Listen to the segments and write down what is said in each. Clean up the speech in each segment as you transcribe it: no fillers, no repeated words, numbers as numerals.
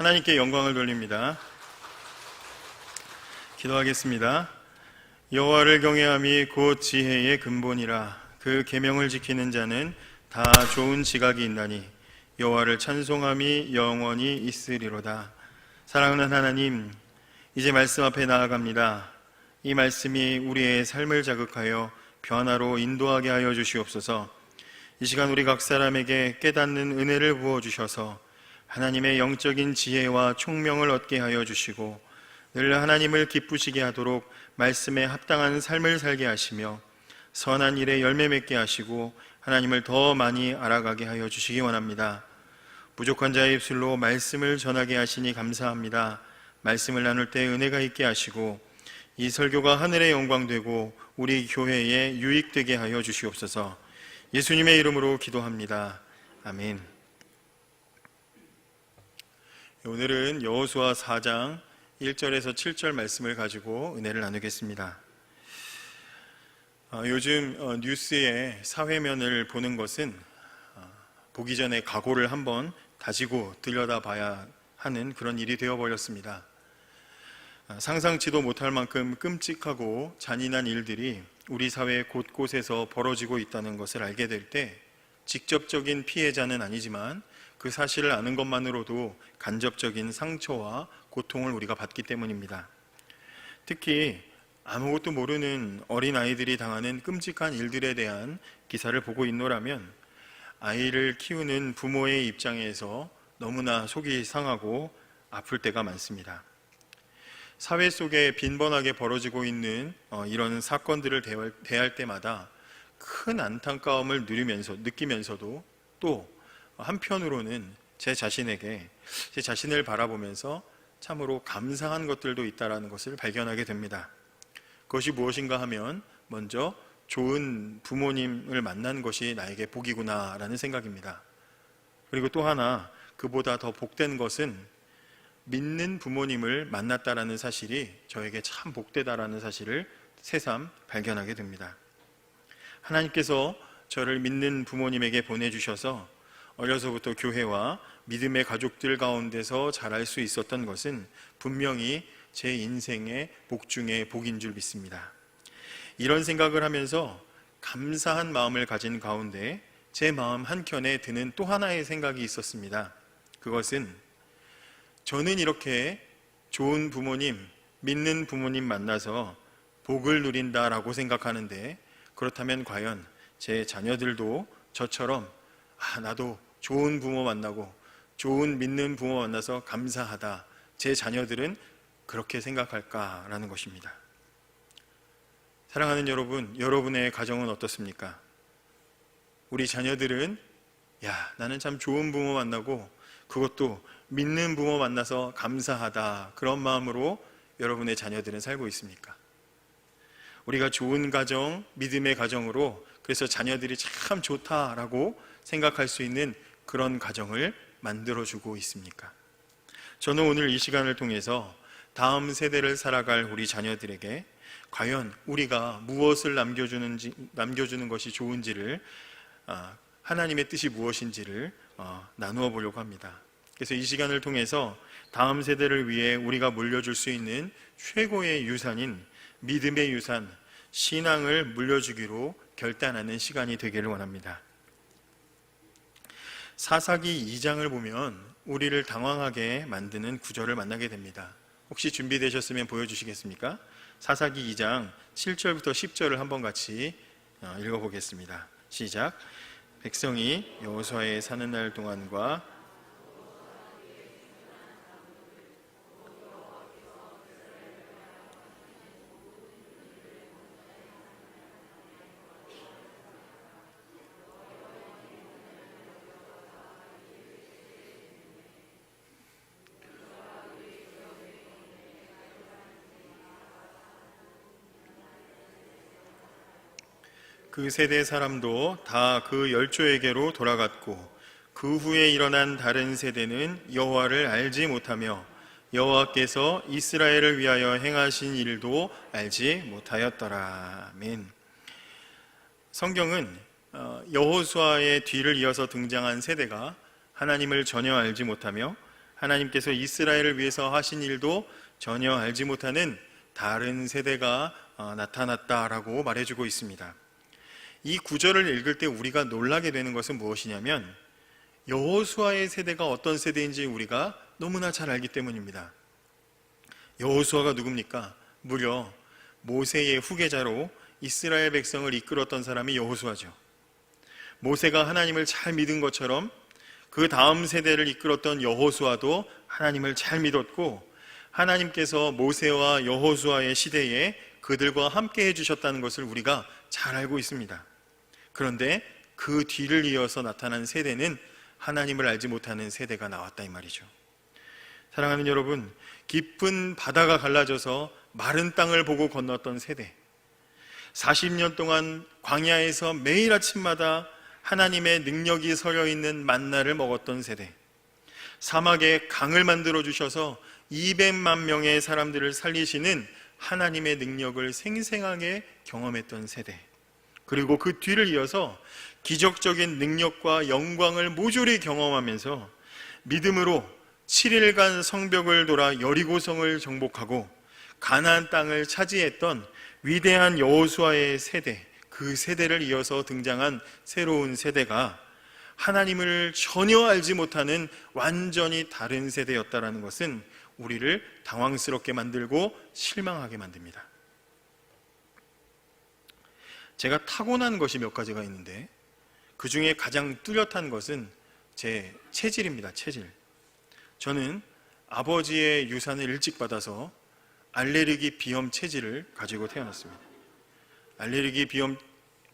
하나님께 영광을 돌립니다. 기도하겠습니다. 여호와를 경외함이 곧 지혜의 근본이라. 그 계명을 지키는 자는 다 좋은 지각이 있나니 여호와를 찬송함이 영원히 있으리로다. 사랑하는 하나님, 이제 말씀 앞에 나아갑니다. 이 말씀이 우리의 삶을 자극하여 변화로 인도하게 하여 주시옵소서. 이 시간 우리 각 사람에게 깨닫는 은혜를 부어주셔서 하나님의 영적인 지혜와 총명을 얻게 하여 주시고 늘 하나님을 기쁘시게 하도록 말씀에 합당한 삶을 살게 하시며 선한 일에 열매 맺게 하시고 하나님을 더 많이 알아가게 하여 주시기 원합니다. 부족한 자의 입술로 말씀을 전하게 하시니 감사합니다. 말씀을 나눌 때 은혜가 있게 하시고 이 설교가 하늘의 영광 되고 우리 교회에 유익되게 하여 주시옵소서. 예수님의 이름으로 기도합니다. 아멘. 오늘은 여호수아 4장 1절에서 7절 말씀을 가지고 은혜를 나누겠습니다. 요즘 뉴스의 사회면을 보는 것은 보기 전에 각오를 한번 다지고 들여다봐야 하는 그런 일이 되어버렸습니다. 상상치도 못할 만큼 끔찍하고 잔인한 일들이 우리 사회 곳곳에서 벌어지고 있다는 것을 알게 될 때 직접적인 피해자는 아니지만 그 사실을 아는 것만으로도 간접적인 상처와 고통을 우리가 받기 때문입니다. 특히 아무것도 모르는 어린아이들이 당하는 끔찍한 일들에 대한 기사를 보고 있노라면 아이를 키우는 부모의 입장에서 너무나 속이 상하고 아플 때가 많습니다. 사회 속에 빈번하게 벌어지고 있는 이런 사건들을 대할 때마다 큰 안타까움을 느끼면서도 또 한편으로는 제 자신을 바라보면서 참으로 감사한 것들도 있다는 것을 발견하게 됩니다. 그것이 무엇인가 하면 먼저 좋은 부모님을 만난 것이 나에게 복이구나 라는 생각입니다. 그리고 또 하나, 그보다 더 복된 것은 믿는 부모님을 만났다라는 사실이 저에게 참 복되다라는 사실을 새삼 발견하게 됩니다. 하나님께서 저를 믿는 부모님에게 보내주셔서 어려서부터 교회와 믿음의 가족들 가운데서 자랄 수 있었던 것은 분명히 제 인생의 복 중에 복인 줄 믿습니다. 이런 생각을 하면서 감사한 마음을 가진 가운데 제 마음 한켠에 드는 또 하나의 생각이 있었습니다. 그것은 저는 이렇게 좋은 부모님, 믿는 부모님 만나서 복을 누린다라고 생각하는데, 그렇다면 과연 제 자녀들도 저처럼 나도 좋은 부모 만나고 좋은 믿는 부모 만나서 감사하다, 제 자녀들은 그렇게 생각할까라는 것입니다. 사랑하는 여러분, 여러분의 가정은 어떻습니까? 우리 자녀들은 나는 참 좋은 부모 만나고 그것도 믿는 부모 만나서 감사하다, 그런 마음으로 여러분의 자녀들은 살고 있습니까? 우리가 좋은 가정, 믿음의 가정으로 그래서 자녀들이 참 좋다라고 생각할 수 있는 그런 가정을 만들어주고 있습니까? 저는 오늘 이 시간을 통해서 다음 세대를 살아갈 우리 자녀들에게 과연 우리가 무엇을 남겨주는 것이 좋은지를, 하나님의 뜻이 무엇인지를 나누어 보려고 합니다. 그래서 이 시간을 통해서 다음 세대를 위해 우리가 물려줄 수 있는 최고의 유산인 믿음의 유산, 신앙을 물려주기로 결단하는 시간이 되기를 원합니다. 사사기 2장을 보면 우리를 당황하게 만드는 구절을 만나게 됩니다. 혹시 준비되셨으면 보여주시겠습니까? 사사기 2장 7절부터 10절을 한번 같이 읽어보겠습니다. 시작. 백성이 여호수아에 사는 날 동안과 그 세대 사람도 다 그 열조에게로 돌아갔고 그 후에 일어난 다른 세대는 여호와를 알지 못하며 여호와께서 이스라엘을 위하여 행하신 일도 알지 못하였더라. 아멘. 성경은 여호수아의 뒤를 이어서 등장한 세대가 하나님을 전혀 알지 못하며 하나님께서 이스라엘을 위해서 하신 일도 전혀 알지 못하는 다른 세대가 나타났다라고 말해주고 있습니다. 이 구절을 읽을 때 우리가 놀라게 되는 것은 무엇이냐면 여호수아의 세대가 어떤 세대인지 우리가 너무나 잘 알기 때문입니다. 여호수아가 누굽니까? 무려 모세의 후계자로 이스라엘 백성을 이끌었던 사람이 여호수아죠. 모세가 하나님을 잘 믿은 것처럼 그 다음 세대를 이끌었던 여호수아도 하나님을 잘 믿었고, 하나님께서 모세와 여호수아의 시대에 그들과 함께 해주셨다는 것을 우리가 잘 알고 있습니다. 그런데 그 뒤를 이어서 나타난 세대는 하나님을 알지 못하는 세대가 나왔다 이 말이죠. 사랑하는 여러분, 깊은 바다가 갈라져서 마른 땅을 보고 건넜던 세대, 40년 동안 광야에서 매일 아침마다 하나님의 능력이 서려 있는 만나를 먹었던 세대, 사막에 강을 만들어 주셔서 200만 명의 사람들을 살리시는 하나님의 능력을 생생하게 경험했던 세대, 그리고 그 뒤를 이어서 기적적인 능력과 영광을 모조리 경험하면서 믿음으로 7일간 성벽을 돌아 여리고성을 정복하고 가나안 땅을 차지했던 위대한 여호수아의 세대, 그 세대를 이어서 등장한 새로운 세대가 하나님을 전혀 알지 못하는 완전히 다른 세대였다는 것은 우리를 당황스럽게 만들고 실망하게 만듭니다. 제가 타고난 것이 몇 가지가 있는데 그 중에 가장 뚜렷한 것은 제 체질입니다. 체질. 저는 아버지의 유산을 일찍 받아서 알레르기 비염 체질을 가지고 태어났습니다. 알레르기 비염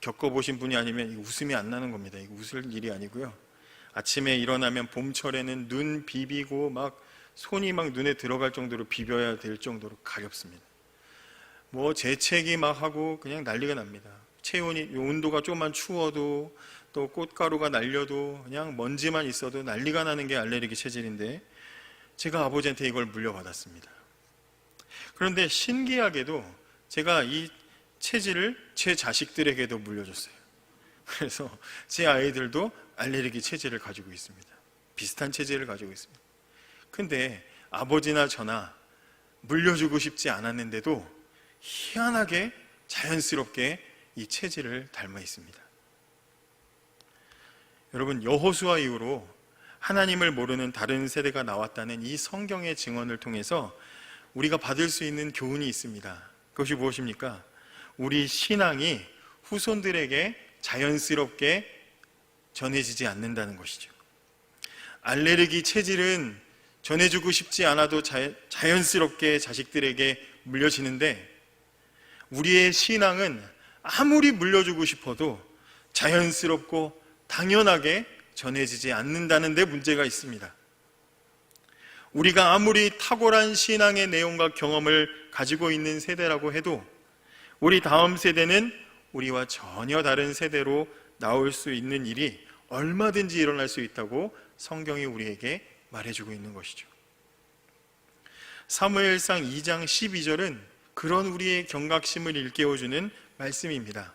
겪어보신 분이 아니면 웃음이 안 나는 겁니다. 이거 웃을 일이 아니고요. 아침에 일어나면 봄철에는 눈 비비고 막 손이 막 눈에 들어갈 정도로 비벼야 될 정도로 가렵습니다. 뭐 재채기 막 하고 그냥 난리가 납니다. 체온이, 온도가 조금만 추워도 또 꽃가루가 날려도 그냥 먼지만 있어도 난리가 나는 게 알레르기 체질인데 제가 아버지한테 이걸 물려받았습니다. 그런데 신기하게도 제가 이 체질을 제 자식들에게도 물려줬어요. 그래서 제 아이들도 알레르기 체질을 가지고 있습니다. 비슷한 체질을 가지고 있습니다. 근데 아버지나 저나 물려주고 싶지 않았는데도 희한하게 자연스럽게 이 체질을 닮아 있습니다. 여러분, 여호수아 이후로 하나님을 모르는 다른 세대가 나왔다는 이 성경의 증언을 통해서 우리가 받을 수 있는 교훈이 있습니다. 그것이 무엇입니까? 우리 신앙이 후손들에게 자연스럽게 전해지지 않는다는 것이죠. 알레르기 체질은 전해주고 싶지 않아도 자연스럽게 자식들에게 물려지는데 우리의 신앙은 아무리 물려주고 싶어도 자연스럽고 당연하게 전해지지 않는다는 데 문제가 있습니다. 우리가 아무리 탁월한 신앙의 내용과 경험을 가지고 있는 세대라고 해도 우리 다음 세대는 우리와 전혀 다른 세대로 나올 수 있는 일이 얼마든지 일어날 수 있다고 성경이 우리에게 말해주고 있는 것이죠. 사무엘상 2장 12절은 그런 우리의 경각심을 일깨워주는 말씀입니다.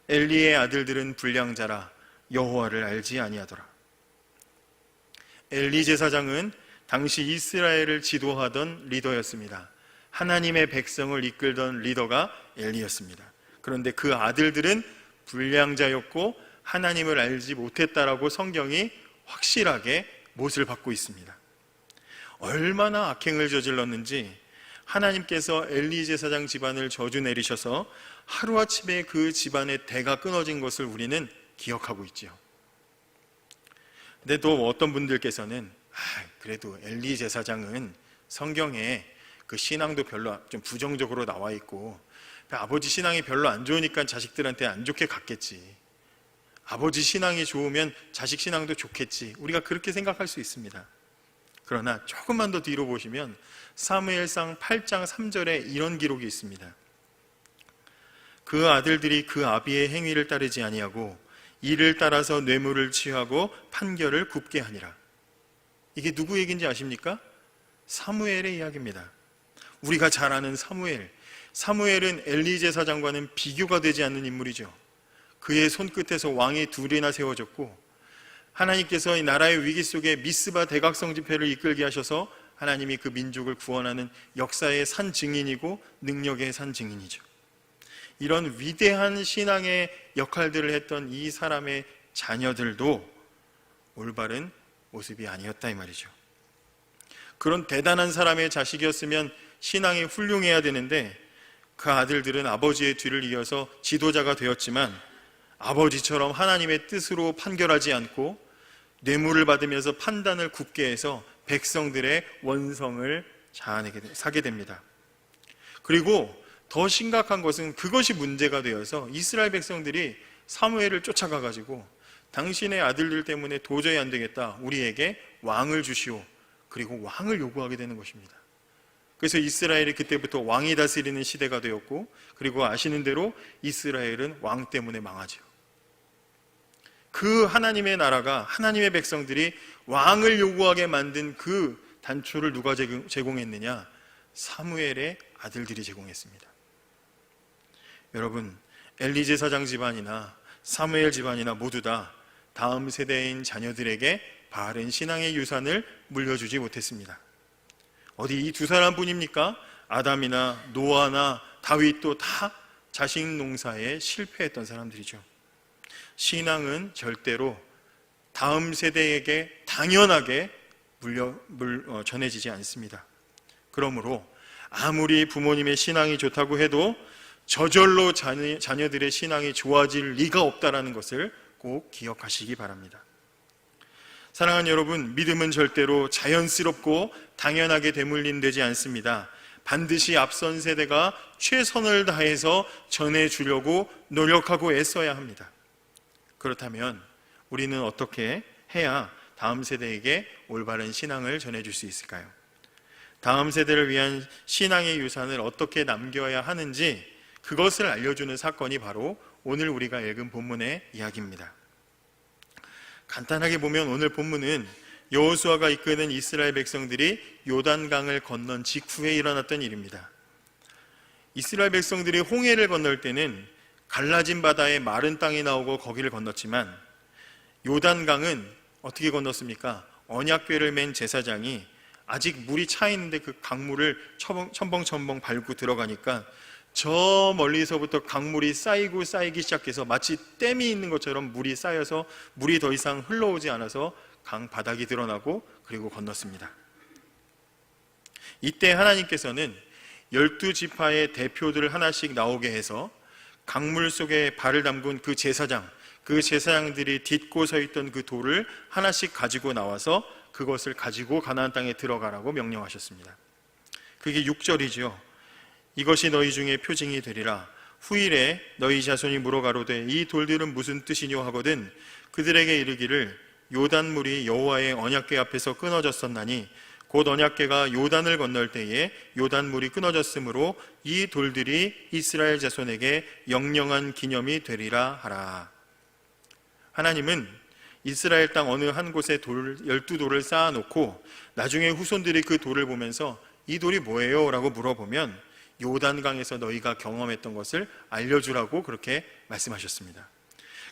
엘리의 아들들은 불량자라 여호와를 알지 아니하더라. 엘리 제사장은 당시 이스라엘을 지도하던 리더였습니다. 하나님의 백성을 이끌던 리더가 엘리였습니다. 그런데 그 아들들은 불량자였고 하나님을 알지 못했다라고 성경이 확실하게 못을 받고 있습니다. 얼마나 악행을 저질렀는지 하나님께서 엘리 제사장 집안을 저주 내리셔서 하루아침에 그 집안의 대가 끊어진 것을 우리는 기억하고 있죠. 근데 또 어떤 분들께서는 그래도 엘리 제사장은 성경에 그 신앙도 별로 좀 부정적으로 나와 있고 아버지 신앙이 별로 안 좋으니까 자식들한테 안 좋게 갔겠지. 아버지 신앙이 좋으면 자식 신앙도 좋겠지. 우리가 그렇게 생각할 수 있습니다. 그러나 조금만 더 뒤로 보시면 사무엘상 8장 3절에 이런 기록이 있습니다. 그 아들들이 그 아비의 행위를 따르지 아니하고 이를 따라서 뇌물을 취하고 판결을 굽게 하니라. 이게 누구 얘기인지 아십니까? 사무엘의 이야기입니다. 우리가 잘 아는 사무엘은 엘리 제사장과는 비교가 되지 않는 인물이죠. 그의 손끝에서 왕이 둘이나 세워졌고 하나님께서 이 나라의 위기 속에 미스바 대각성 집회를 이끌게 하셔서 하나님이 그 민족을 구원하는 역사의 산 증인이고 능력의 산 증인이죠. 이런 위대한 신앙의 역할들을 했던 이 사람의 자녀들도 올바른 모습이 아니었다 이 말이죠. 그런 대단한 사람의 자식이었으면 신앙이 훌륭해야 되는데 그 아들들은 아버지의 뒤를 이어서 지도자가 되었지만 아버지처럼 하나님의 뜻으로 판결하지 않고 뇌물을 받으면서 판단을 굽게 해서 백성들의 원성을 사게 됩니다. 그리고 더 심각한 것은 그것이 문제가 되어서 이스라엘 백성들이 사무엘을 쫓아가가지고 당신의 아들들 때문에 도저히 안 되겠다, 우리에게 왕을 주시오, 그리고 왕을 요구하게 되는 것입니다. 그래서 이스라엘이 그때부터 왕이 다스리는 시대가 되었고, 그리고 아시는 대로 이스라엘은 왕 때문에 망하죠. 그 하나님의 나라가, 하나님의 백성들이 왕을 요구하게 만든 그 단초를 누가 제공했느냐? 사무엘의 아들들이 제공했습니다. 여러분, 엘리 제사장 집안이나 사무엘 집안이나 모두 다 다음 세대인 자녀들에게 바른 신앙의 유산을 물려주지 못했습니다. 어디 이 두 사람뿐입니까? 아담이나 노아나 다윗도 다 자식 농사에 실패했던 사람들이죠. 신앙은 절대로 다음 세대에게 당연하게 전해지지 않습니다. 그러므로 아무리 부모님의 신앙이 좋다고 해도 저절로 자녀들의 신앙이 좋아질 리가 없다는 것을 꼭 기억하시기 바랍니다. 사랑하는 여러분, 믿음은 절대로 자연스럽고 당연하게 되물림되지 않습니다. 반드시 앞선 세대가 최선을 다해서 전해주려고 노력하고 애써야 합니다. 그렇다면 우리는 어떻게 해야 다음 세대에게 올바른 신앙을 전해줄 수 있을까요? 다음 세대를 위한 신앙의 유산을 어떻게 남겨야 하는지 그것을 알려주는 사건이 바로 오늘 우리가 읽은 본문의 이야기입니다. 간단하게 보면 오늘 본문은 여호수아가 이끄는 이스라엘 백성들이 요단강을 건넌 직후에 일어났던 일입니다. 이스라엘 백성들이 홍해를 건널 때는 갈라진 바다에 마른 땅이 나오고 거기를 건넜지만 요단강은 어떻게 건넜습니까? 언약궤를 맨 제사장이 아직 물이 차 있는데 그 강물을 첨벙첨벙 밟고 들어가니까 저 멀리서부터 강물이 쌓이기 시작해서 마치 댐이 있는 것처럼 물이 쌓여서 물이 더 이상 흘러오지 않아서 강 바닥이 드러나고 그리고 건넜습니다. 이때 하나님께서는 12지파의 대표들을 하나씩 나오게 해서 강물 속에 발을 담근 그 제사장들이 딛고 서 있던 그 돌을 하나씩 가지고 나와서 그것을 가지고 가나안 땅에 들어가라고 명령하셨습니다. 그게 6절이죠. 이것이 너희 중에 표징이 되리라. 후일에 너희 자손이 물어가로되 이 돌들은 무슨 뜻이뇨 하거든 그들에게 이르기를 요단물이 여호와의 언약궤 앞에서 끊어졌었나니 곧 언약궤가 요단을 건널 때에 요단물이 끊어졌으므로 이 돌들이 이스라엘 자손에게 영영한 기념이 되리라 하라. 하나님은 이스라엘 땅 어느 한 곳에 12돌을 쌓아놓고 나중에 후손들이 그 돌을 보면서 이 돌이 뭐예요? 라고 물어보면 요단강에서 너희가 경험했던 것을 알려주라고 그렇게 말씀하셨습니다.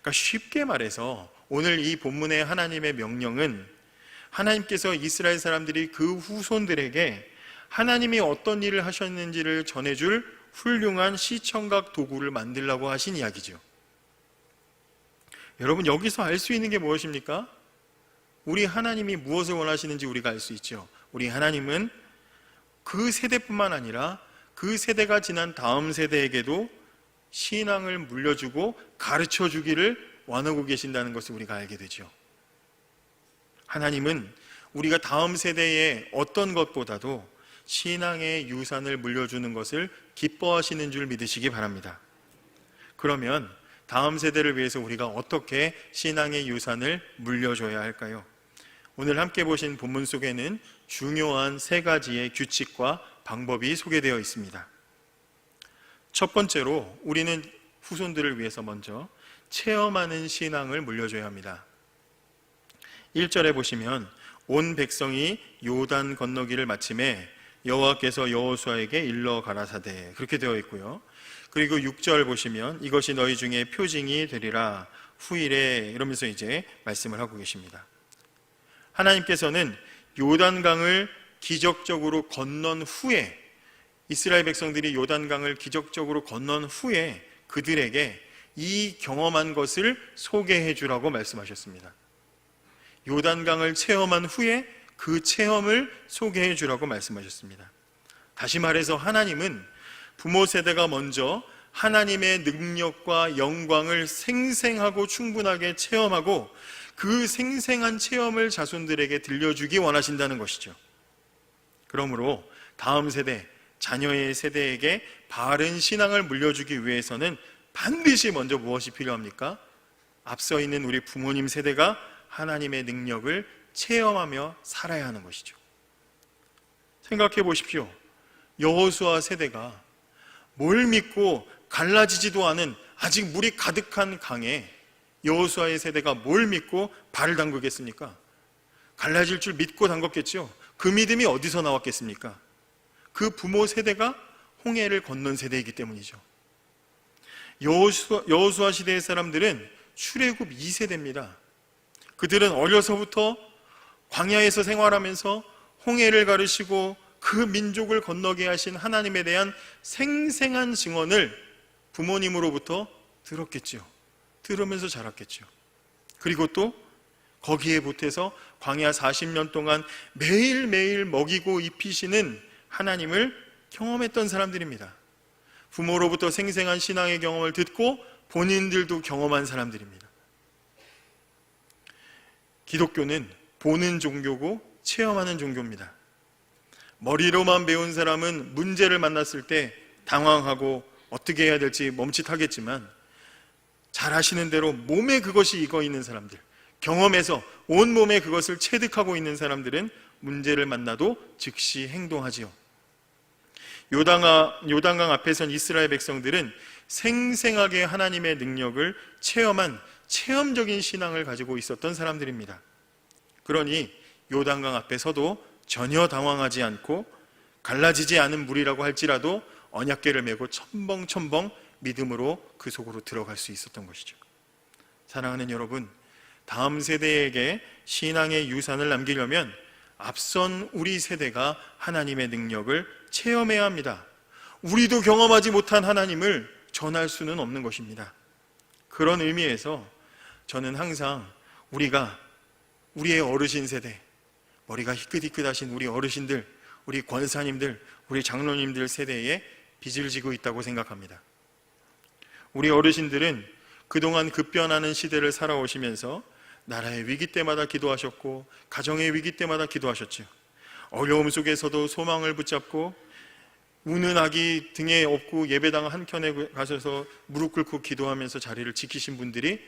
그러니까 쉽게 말해서 오늘 이 본문의 하나님의 명령은 하나님께서 이스라엘 사람들이 그 후손들에게 하나님이 어떤 일을 하셨는지를 전해줄 훌륭한 시청각 도구를 만들라고 하신 이야기죠. 여러분, 여기서 알 수 있는 게 무엇입니까? 우리 하나님이 무엇을 원하시는지 우리가 알 수 있죠. 우리 하나님은 그 세대뿐만 아니라 그 세대가 지난 다음 세대에게도 신앙을 물려주고 가르쳐주기를 원하고 계신다는 것을 우리가 알게 되죠. 하나님은 우리가 다음 세대에 어떤 것보다도 신앙의 유산을 물려주는 것을 기뻐하시는 줄 믿으시기 바랍니다. 그러면 다음 세대를 위해서 우리가 어떻게 신앙의 유산을 물려줘야 할까요? 오늘 함께 보신 본문 속에는 중요한 3가지의 규칙과 방법이 소개되어 있습니다. 첫 번째로 우리는 후손들을 위해서 먼저 체험하는 신앙을 물려줘야 합니다. 1절에 보시면 온 백성이 요단 건너기를 마침에 여호와께서 여호수아에게 일러 가라사대 그렇게 되어 있고요. 그리고 6절 보시면 이것이 너희 중에 표징이 되리라 후일에, 이러면서 이제 말씀을 하고 계십니다. 하나님께서는 요단강을 기적적으로 건넌 후에, 이스라엘 백성들이 요단강을 기적적으로 건넌 후에 그들에게 이 경험한 것을 소개해 주라고 말씀하셨습니다. 요단강을 체험한 후에 그 체험을 소개해 주라고 말씀하셨습니다. 다시 말해서 하나님은 부모 세대가 먼저 하나님의 능력과 영광을 생생하고 충분하게 체험하고 그 생생한 체험을 자손들에게 들려주기 원하신다는 것이죠. 그러므로 다음 세대, 자녀의 세대에게 바른 신앙을 물려주기 위해서는 반드시 먼저 무엇이 필요합니까? 앞서 있는 우리 부모님 세대가 하나님의 능력을 체험하며 살아야 하는 것이죠. 생각해 보십시오. 여호수아 세대가 뭘 믿고 갈라지지도 않은 아직 물이 가득한 강에 여호수아의 세대가 뭘 믿고 발을 담그겠습니까? 갈라질 줄 믿고 담갔겠죠. 그 믿음이 어디서 나왔겠습니까? 그 부모 세대가 홍해를 건넌 세대이기 때문이죠. 여호수아 시대의 사람들은 출애굽 2세대입니다. 그들은 어려서부터 광야에서 생활하면서 홍해를 가르시고 그 민족을 건너게 하신 하나님에 대한 생생한 증언을 부모님으로부터 들었겠죠. 들으면서 자랐겠죠. 그리고 또 거기에 보태서 광야 40년 동안 매일매일 먹이고 입히시는 하나님을 경험했던 사람들입니다. 부모로부터 생생한 신앙의 경험을 듣고 본인들도 경험한 사람들입니다. 기독교는 보는 종교고 체험하는 종교입니다. 머리로만 배운 사람은 문제를 만났을 때 당황하고 어떻게 해야 될지 멈칫하겠지만, 잘 아시는 대로 몸에 그것이 익어 있는 사람들, 경험해서 온몸에 그것을 체득하고 있는 사람들은 문제를 만나도 즉시 행동하지요. 요단강 앞에 선 이스라엘 백성들은 생생하게 하나님의 능력을 체험한 체험적인 신앙을 가지고 있었던 사람들입니다. 그러니 요단강 앞에 서도 전혀 당황하지 않고 갈라지지 않은 물이라고 할지라도 언약궤를 메고 첨벙첨벙 믿음으로 그 속으로 들어갈 수 있었던 것이죠. 사랑하는 여러분, 다음 세대에게 신앙의 유산을 남기려면 앞선 우리 세대가 하나님의 능력을 체험해야 합니다. 우리도 경험하지 못한 하나님을 전할 수는 없는 것입니다. 그런 의미에서 저는 항상 우리의 어르신 세대, 머리가 희끗희끗하신 우리 어르신들, 우리 권사님들, 우리 장로님들 세대에 빚을 지고 있다고 생각합니다. 우리 어르신들은 그동안 급변하는 시대를 살아오시면서 나라의 위기 때마다 기도하셨고 가정의 위기 때마다 기도하셨죠. 어려움 속에서도 소망을 붙잡고 우는 아기 등에 업고 예배당 한켠에 가셔서 무릎 꿇고 기도하면서 자리를 지키신 분들이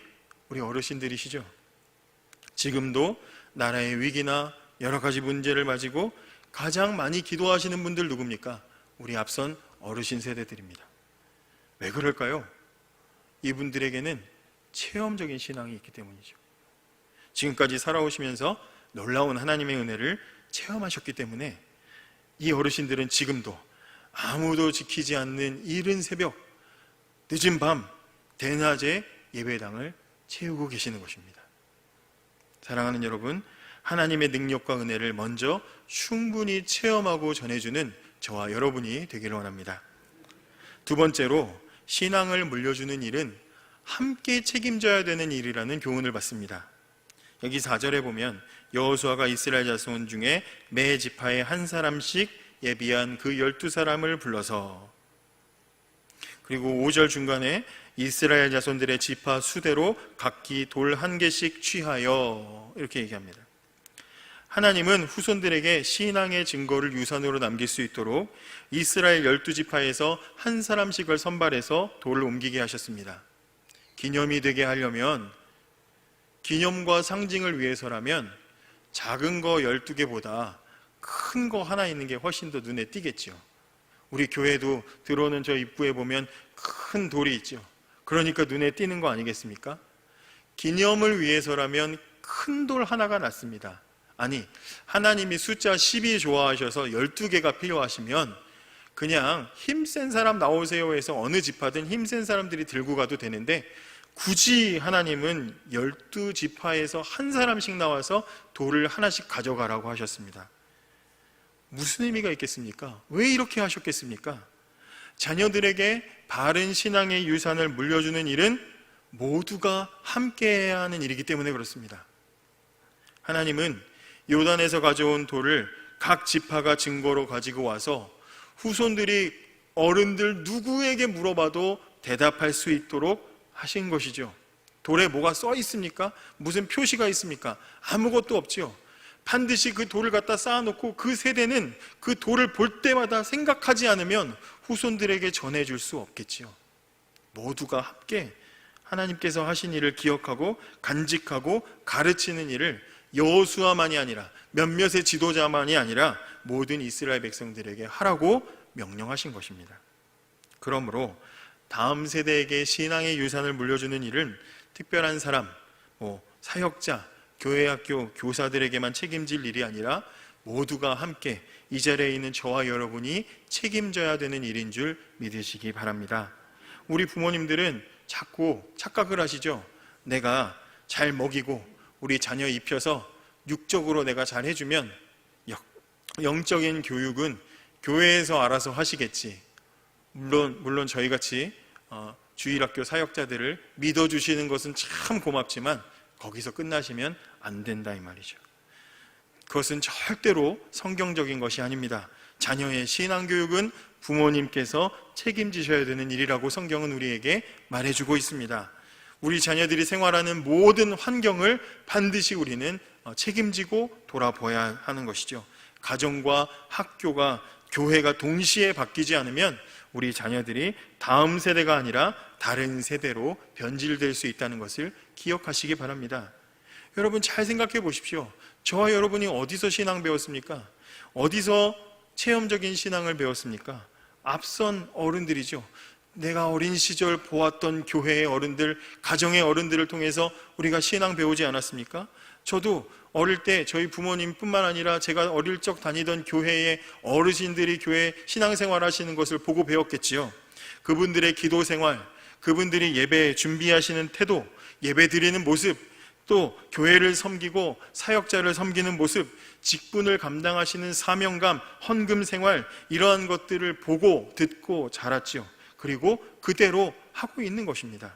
우리 어르신들이시죠. 지금도 나라의 위기나 여러 가지 문제를 가지고 가장 많이 기도하시는 분들 누굽니까? 우리 앞선 어르신 세대들입니다. 왜 그럴까요? 이분들에게는 체험적인 신앙이 있기 때문이죠. 지금까지 살아오시면서 놀라운 하나님의 은혜를 체험하셨기 때문에 이 어르신들은 지금도 아무도 지키지 않는 이른 새벽, 늦은 밤, 대낮에 예배당을 채우고 계시는 것입니다. 사랑하는 여러분, 하나님의 능력과 은혜를 먼저 충분히 체험하고 전해주는 저와 여러분이 되기를 원합니다. 두 번째로, 신앙을 물려주는 일은 함께 책임져야 되는 일이라는 교훈을 받습니다. 여기 4절에 보면 여호수아가 이스라엘 자손 중에 매 지파에 한 사람씩 예비한 그 12사람을 불러서, 그리고 5절 중간에 이스라엘 자손들의 지파 수대로 각기 돌 한 개씩 취하여, 이렇게 얘기합니다. 하나님은 후손들에게 신앙의 증거를 유산으로 남길 수 있도록 이스라엘 12지파에서 한 사람씩을 선발해서 돌을 옮기게 하셨습니다. 기념이 되게 하려면, 기념과 상징을 위해서라면 작은 거 12개보다 큰 거 하나 있는 게 훨씬 더 눈에 띄겠죠. 우리 교회도 들어오는 저 입구에 보면 큰 돌이 있죠. 그러니까 눈에 띄는 거 아니겠습니까? 기념을 위해서라면 큰 돌 하나가 낫습니다. 아니, 하나님이 숫자 10이 좋아하셔서 12개가 필요하시면 그냥 힘센 사람 나오세요 해서 어느 지파든 힘센 사람들이 들고 가도 되는데, 굳이 하나님은 12지파에서 한 사람씩 나와서 돌을 하나씩 가져가라고 하셨습니다. 무슨 의미가 있겠습니까? 왜 이렇게 하셨겠습니까? 자녀들에게 바른 신앙의 유산을 물려주는 일은 모두가 함께해야 하는 일이기 때문에 그렇습니다. 하나님은 요단에서 가져온 돌을 각 지파가 증거로 가지고 와서 후손들이 어른들 누구에게 물어봐도 대답할 수 있도록 하신 것이죠. 돌에 뭐가 써 있습니까? 무슨 표시가 있습니까? 아무것도 없죠. 반드시 그 돌을 갖다 쌓아놓고 그 세대는 그 돌을 볼 때마다 생각하지 않으면 후손들에게 전해줄 수 없겠지요. 모두가 함께 하나님께서 하신 일을 기억하고 간직하고 가르치는 일을 여호수아만이 아니라 몇몇의 지도자만이 아니라 모든 이스라엘 백성들에게 하라고 명령하신 것입니다. 그러므로 다음 세대에게 신앙의 유산을 물려주는 일은 특별한 사람, 사역자, 교회학교 교사들에게만 책임질 일이 아니라 모두가 함께 이 자리에 있는 저와 여러분이 책임져야 되는 일인 줄 믿으시기 바랍니다. 우리 부모님들은 자꾸 착각을 하시죠. 내가 잘 먹이고 우리 자녀 입혀서 육적으로 내가 잘 해주면 영적인 교육은 교회에서 알아서 하시겠지. 물론 저희같이 주일학교 사역자들을 믿어주시는 것은 참 고맙지만 거기서 끝나시면 안 된다 이 말이죠. 그것은 절대로 성경적인 것이 아닙니다. 자녀의 신앙교육은 부모님께서 책임지셔야 되는 일이라고 성경은 우리에게 말해주고 있습니다. 우리 자녀들이 생활하는 모든 환경을 반드시 우리는 책임지고 돌아봐야 하는 것이죠. 가정과 학교가 교회가 동시에 바뀌지 않으면 우리 자녀들이 다음 세대가 아니라 다른 세대로 변질될 수 있다는 것을 기억하시기 바랍니다. 여러분 잘 생각해 보십시오. 저와 여러분이 어디서 신앙 배웠습니까? 어디서 체험적인 신앙을 배웠습니까? 앞선 어른들이죠. 내가 어린 시절 보았던 교회의 어른들, 가정의 어른들을 통해서 우리가 신앙 배우지 않았습니까? 저도 어릴 때 저희 부모님뿐만 아니라 제가 어릴 적 다니던 교회의 어르신들이 교회 신앙생활 하시는 것을 보고 배웠겠지요. 그분들의 기도 생활, 그분들이 예배 준비하시는 태도, 예배 드리는 모습, 또 교회를 섬기고 사역자를 섬기는 모습, 직분을 감당하시는 사명감, 헌금 생활, 이러한 것들을 보고 듣고 자랐지요. 그리고 그대로 하고 있는 것입니다.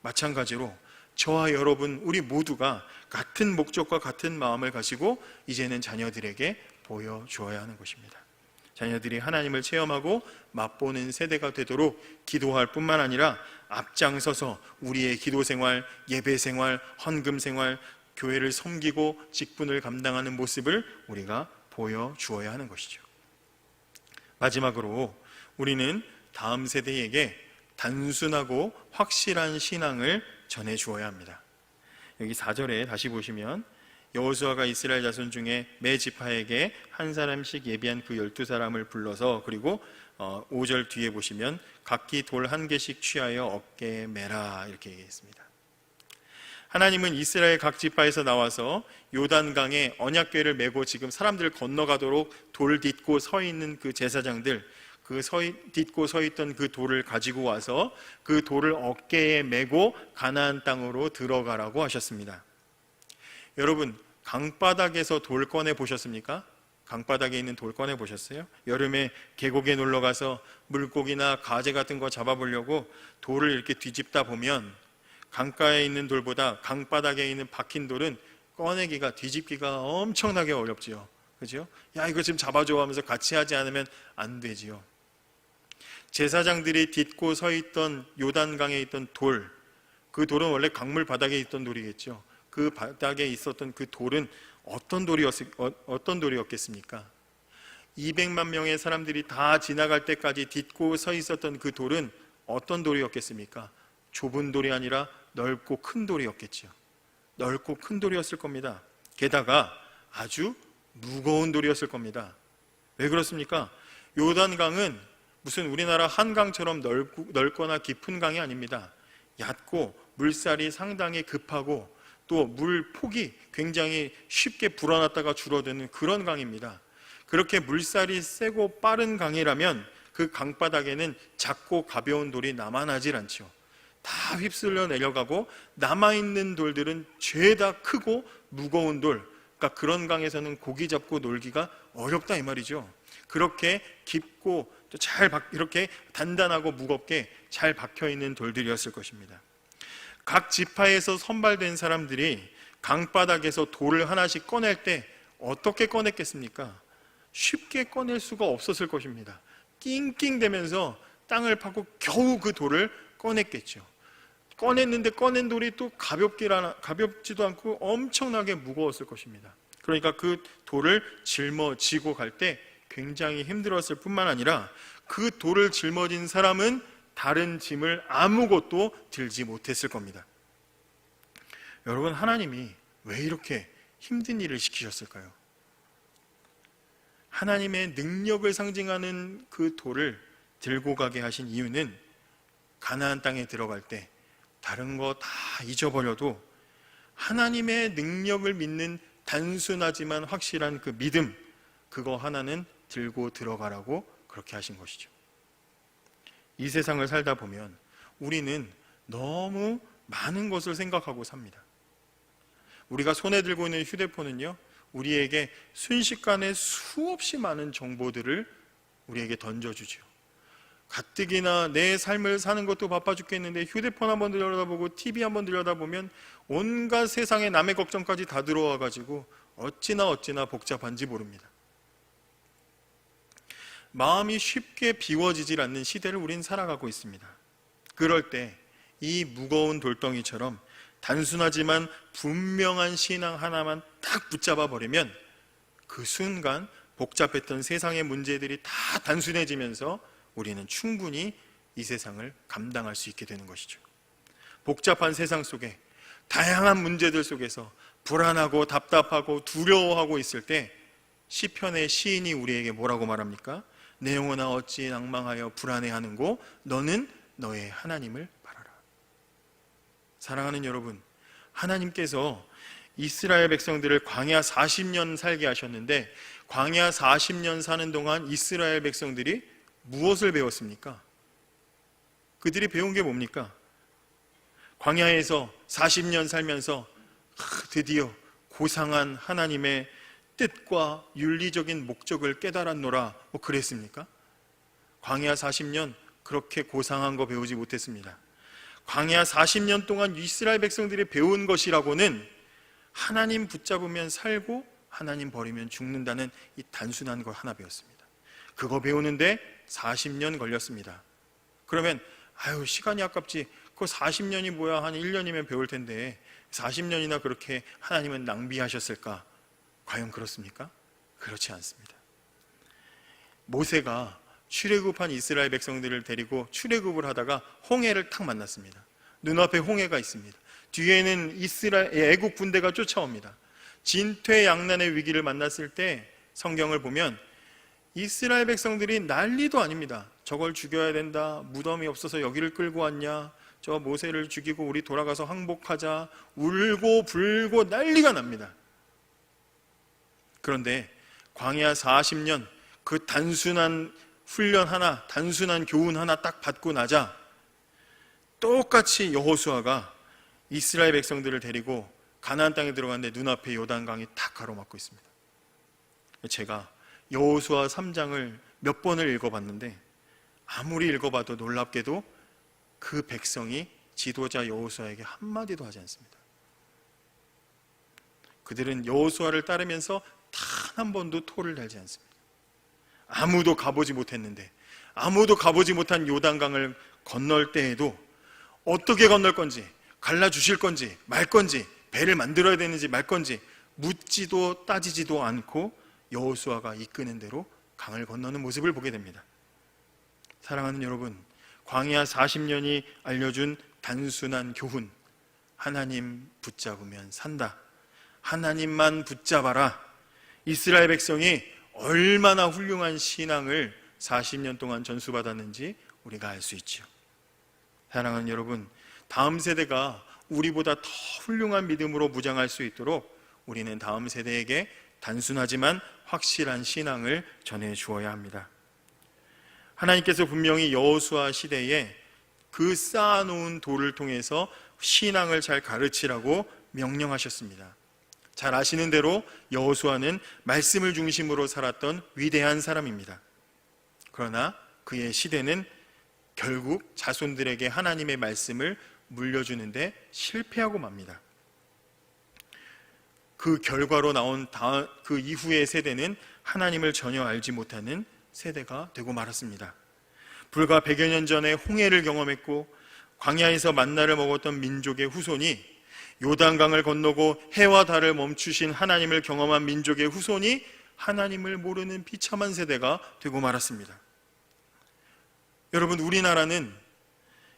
마찬가지로 저와 여러분 우리 모두가 같은 목적과 같은 마음을 가지고 이제는 자녀들에게 보여주어야 하는 것입니다. 자녀들이 하나님을 체험하고 맛보는 세대가 되도록 기도할 뿐만 아니라 앞장서서 우리의 기도생활, 예배생활, 헌금생활, 교회를 섬기고 직분을 감당하는 모습을 우리가 보여주어야 하는 것이죠. 마지막으로 우리는 다음 세대에게 단순하고 확실한 신앙을 전해주어야 합니다. 여기 4절에 다시 보시면 여호수아가 이스라엘 자손 중에 매 지파에게 한 사람씩 예비한 그 12사람을 불러서, 그리고 5절 뒤에 보시면 각기 돌 한 개씩 취하여 어깨에 매라 이렇게 얘기했습니다. 하나님은 이스라엘 각 지파에서 나와서 요단강에 언약궤를 메고 지금 사람들을 건너가도록 돌 딛고 서 있는 그 제사장들, 딛고 서 있던 그 돌을 가지고 와서 그 돌을 어깨에 메고 가나안 땅으로 들어가라고 하셨습니다. 여러분, 강바닥에서 돌 꺼내 보셨습니까? 강바닥에 있는 돌 꺼내 보셨어요? 여름에 계곡에 놀러 가서 물고기나 가재 같은 거 잡아보려고 돌을 이렇게 뒤집다 보면 강가에 있는 돌보다 강바닥에 있는 박힌 돌은 꺼내기가, 뒤집기가 엄청나게 어렵지요. 그죠? 야, 이거 지금 잡아줘 하면서 같이 하지 않으면 안 되지요. 제사장들이 딛고 서 있던 요단강에 있던 돌, 그 돌은 원래 강물 바닥에 있던 돌이겠죠. 그 바닥에 있었던 그 돌은 어떤 돌이었겠습니까? 200만 명의 사람들이 다 지나갈 때까지 딛고 서 있었던 그 돌은 어떤 돌이었겠습니까? 좁은 돌이 아니라 넓고 큰 돌이었겠죠. 넓고 큰 돌이었을 겁니다. 게다가 아주 무거운 돌이었을 겁니다. 왜 그렇습니까? 요단강은 무슨 우리나라 한강처럼 넓거나 깊은 강이 아닙니다. 얕고 물살이 상당히 급하고 또 물 폭이 굉장히 쉽게 불어났다가 줄어드는 그런 강입니다. 그렇게 물살이 세고 빠른 강이라면 그 강바닥에는 작고 가벼운 돌이 남아나질 않죠. 다 휩쓸려 내려가고 남아있는 돌들은 죄다 크고 무거운 돌, 그러니까 그런 강에서는 고기 잡고 놀기가 어렵다 이 말이죠. 그렇게 깊고 또 이렇게 단단하고 무겁게 잘 박혀있는 돌들이었을 것입니다. 각 지파에서 선발된 사람들이 강바닥에서 돌을 하나씩 꺼낼 때 어떻게 꺼냈겠습니까? 쉽게 꺼낼 수가 없었을 것입니다. 낑낑대면서 땅을 파고 겨우 그 돌을 꺼냈겠죠. 꺼냈는데 꺼낸 돌이 또 가볍지도 않고 엄청나게 무거웠을 것입니다. 그러니까 그 돌을 짊어지고 갈 때 굉장히 힘들었을 뿐만 아니라 그 돌을 짊어진 사람은 다른 짐을 아무것도 들지 못했을 겁니다. 여러분, 하나님이 왜 이렇게 힘든 일을 시키셨을까요? 하나님의 능력을 상징하는 그 돌을 들고 가게 하신 이유는 가나안 땅에 들어갈 때 다른 거 다 잊어버려도 하나님의 능력을 믿는 단순하지만 확실한 그 믿음, 그거 하나는 들고 들어가라고 그렇게 하신 것이죠. 이 세상을 살다 보면 우리는 너무 많은 것을 생각하고 삽니다. 우리가 손에 들고 있는 휴대폰은요, 우리에게 순식간에 수없이 많은 정보들을 우리에게 던져주죠. 가뜩이나 내 삶을 사는 것도 바빠 죽겠는데 휴대폰 한번 들여다보고 TV 한번 들여다보면 온갖 세상의 남의 걱정까지 다 들어와가지고 어찌나 복잡한지 모릅니다. 마음이 쉽게 비워지질 않는 시대를 우린 살아가고 있습니다. 그럴 때 이 무거운 돌덩이처럼 단순하지만 분명한 신앙 하나만 딱 붙잡아 버리면 그 순간 복잡했던 세상의 문제들이 다 단순해지면서 우리는 충분히 이 세상을 감당할 수 있게 되는 것이죠. 복잡한 세상 속에 다양한 문제들 속에서 불안하고 답답하고 두려워하고 있을 때 시편의 시인이 우리에게 뭐라고 말합니까? 내 영혼아 어찌 낭망하여 불안해하는고 너는 너의 하나님을 바라라. 사랑하는 여러분, 하나님께서 이스라엘 백성들을 광야 40년 살게 하셨는데 광야 40년 사는 동안 이스라엘 백성들이 무엇을 배웠습니까? 그들이 배운 게 뭡니까? 광야에서 40년 살면서 드디어 고상한 하나님의 뜻과 윤리적인 목적을 깨달았노라, 뭐 그랬습니까? 광야 40년 그렇게 고상한 거 배우지 못했습니다. 광야 40년 동안 이스라엘 백성들이 배운 것이라고는 하나님 붙잡으면 살고 하나님 버리면 죽는다는 이 단순한 거 하나 배웠습니다. 그거 배우는데 40년 걸렸습니다. 그러면 시간이 아깝지, 그거 40년이 뭐야, 한 1년이면 배울 텐데 40년이나 그렇게 하나님은 낭비하셨을까? 과연 그렇습니까? 그렇지 않습니다. 모세가 출애굽한 이스라엘 백성들을 데리고 출애굽을 하다가 홍해를 탁 만났습니다. 눈앞에 홍해가 있습니다. 뒤에는 애국 군대가 쫓아옵니다. 진퇴양난의 위기를 만났을 때 성경을 보면 이스라엘 백성들이 난리도 아닙니다. 저걸 죽여야 된다, 무덤이 없어서 여기를 끌고 왔냐, 저 모세를 죽이고 우리 돌아가서 항복하자, 울고 불고 난리가 납니다. 그런데 광야 40년 그 단순한 훈련 하나, 단순한 교훈 하나 딱 받고 나자 똑같이 여호수아가 이스라엘 백성들을 데리고 가나안 땅에 들어갔는데 눈앞에 요단강이 탁 가로막고 있습니다. 제가 여호수아 3장을 몇 번을 읽어봤는데 아무리 읽어봐도 놀랍게도 그 백성이 지도자 여호수아에게 한마디도 하지 않습니다. 그들은 여호수아를 따르면서 단 한 번도 토를 달지 않습니다. 아무도 가보지 못했는데, 아무도 가보지 못한 요단강을 건널 때에도 어떻게 건널 건지, 갈라주실 건지 말 건지, 배를 만들어야 되는지 말 건지 묻지도 따지지도 않고 여호수아가 이끄는 대로 강을 건너는 모습을 보게 됩니다. 사랑하는 여러분, 광야 40년이 알려준 단순한 교훈, 하나님 붙잡으면 산다, 하나님만 붙잡아라. 이스라엘 백성이 얼마나 훌륭한 신앙을 40년 동안 전수받았는지 우리가 알 수 있죠. 사랑하는 여러분, 다음 세대가 우리보다 더 훌륭한 믿음으로 무장할 수 있도록 우리는 다음 세대에게 단순하지만 확실한 신앙을 전해 주어야 합니다. 하나님께서 분명히 여호수아 시대에 그 쌓아놓은 돌을 통해서 신앙을 잘 가르치라고 명령하셨습니다. 잘 아시는 대로 여호수아는 말씀을 중심으로 살았던 위대한 사람입니다. 그러나 그의 시대는 결국 자손들에게 하나님의 말씀을 물려주는데 실패하고 맙니다. 그 결과로 나온 그 이후의 세대는 하나님을 전혀 알지 못하는 세대가 되고 말았습니다. 불과 100여 년 전에 홍해를 경험했고 광야에서 만나를 먹었던 민족의 후손이 요단강을 건너고 해와 달을 멈추신 하나님을 경험한 민족의 후손이 하나님을 모르는 비참한 세대가 되고 말았습니다. 여러분, 우리나라는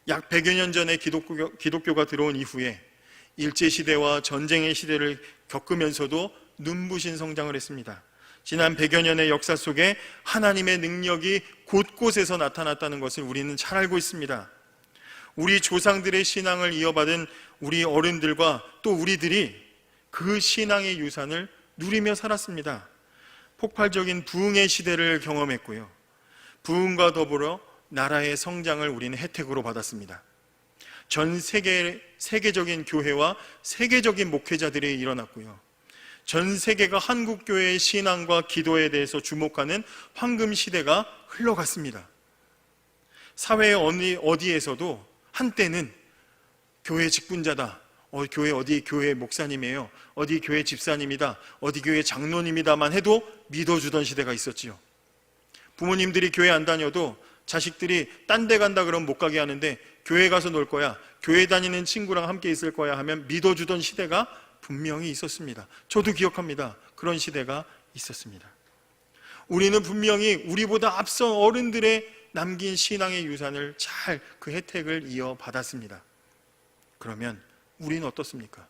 약 100여 년 전에 기독교가 들어온 이후에 일제시대와 전쟁의 시대를 겪으면서도 눈부신 성장을 했습니다. 지난 100여 년의 역사 속에 하나님의 능력이 곳곳에서 나타났다는 것을 우리는 잘 알고 있습니다. 우리 조상들의 신앙을 이어받은 우리 어른들과 또 우리들이 그 신앙의 유산을 누리며 살았습니다. 폭발적인 부흥의 시대를 경험했고요. 부흥과 더불어 나라의 성장을 우리는 혜택으로 받았습니다. 전 세계적인 교회와 세계적인 목회자들이 일어났고요. 전 세계가 한국교회의 신앙과 기도에 대해서 주목하는 황금 시대가 흘러갔습니다. 사회 어디에서도 한때는 교회 직분자다, 교회 어디 교회 목사님이에요, 어디 교회 집사님이다, 어디 교회 장로님이다만 해도 믿어주던 시대가 있었지요. 부모님들이 교회 안 다녀도 자식들이 딴 데 간다 그러면 못 가게 하는데 교회 가서 놀 거야, 교회 다니는 친구랑 함께 있을 거야 하면 믿어주던 시대가 분명히 있었습니다. 저도 기억합니다. 그런 시대가 있었습니다. 우리는 분명히 우리보다 앞선 어른들의 남긴 신앙의 유산을 잘 그 혜택을 이어받았습니다. 그러면 우리는 어떻습니까?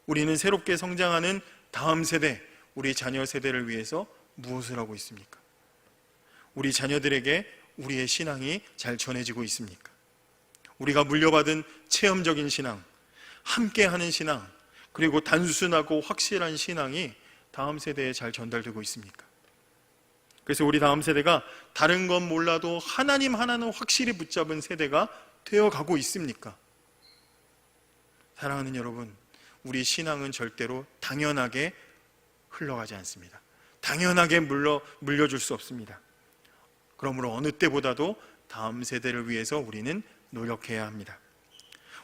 우리는 새롭게 성장하는 다음 세대, 우리 자녀 세대를 위해서 무엇을 하고 있습니까? 우리 자녀들에게 우리의 신앙이 잘 전해지고 있습니까? 우리가 물려받은 체험적인 신앙, 함께하는 신앙, 그리고 단순하고 확실한 신앙이 다음 세대에 잘 전달되고 있습니까? 그래서 우리 다음 세대가 다른 건 몰라도 하나님 하나는 확실히 붙잡은 세대가 되어가고 있습니까? 사랑하는 여러분, 우리 신앙은 절대로 당연하게 흘러가지 않습니다. 당연하게 물려줄 수 없습니다. 그러므로 어느 때보다도 다음 세대를 위해서 우리는 노력해야 합니다.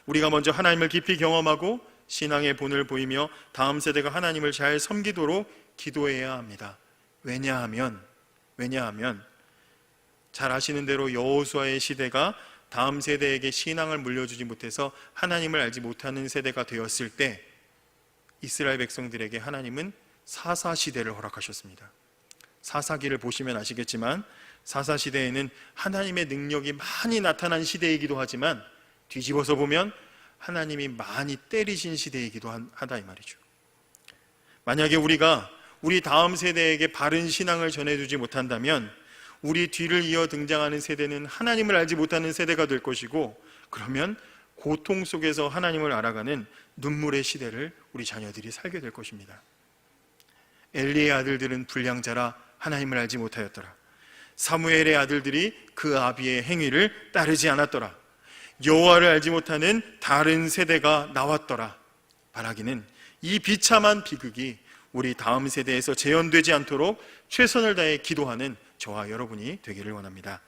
우리가 먼저 하나님을 깊이 경험하고 신앙의 본을 보이며 다음 세대가 하나님을 잘 섬기도록 기도해야 합니다. 왜냐하면 잘 아시는 대로 여호수아의 시대가 다음 세대에게 신앙을 물려주지 못해서 하나님을 알지 못하는 세대가 되었을 때 이스라엘 백성들에게 하나님은 사사시대를 허락하셨습니다. 사사기를 보시면 아시겠지만 사사시대에는 하나님의 능력이 많이 나타난 시대이기도 하지만 뒤집어서 보면 하나님이 많이 때리신 시대이기도 하다 이 말이죠. 만약에 우리가 우리 다음 세대에게 바른 신앙을 전해주지 못한다면 우리 뒤를 이어 등장하는 세대는 하나님을 알지 못하는 세대가 될 것이고, 그러면 고통 속에서 하나님을 알아가는 눈물의 시대를 우리 자녀들이 살게 될 것입니다. 엘리의 아들들은 불량자라 하나님을 알지 못하였더라. 사무엘의 아들들이 그 아비의 행위를 따르지 않았더라. 여호와를 알지 못하는 다른 세대가 나왔더라. 바라기는 이 비참한 비극이 우리 다음 세대에서 재현되지 않도록 최선을 다해 기도하는 저와 여러분이 되기를 원합니다.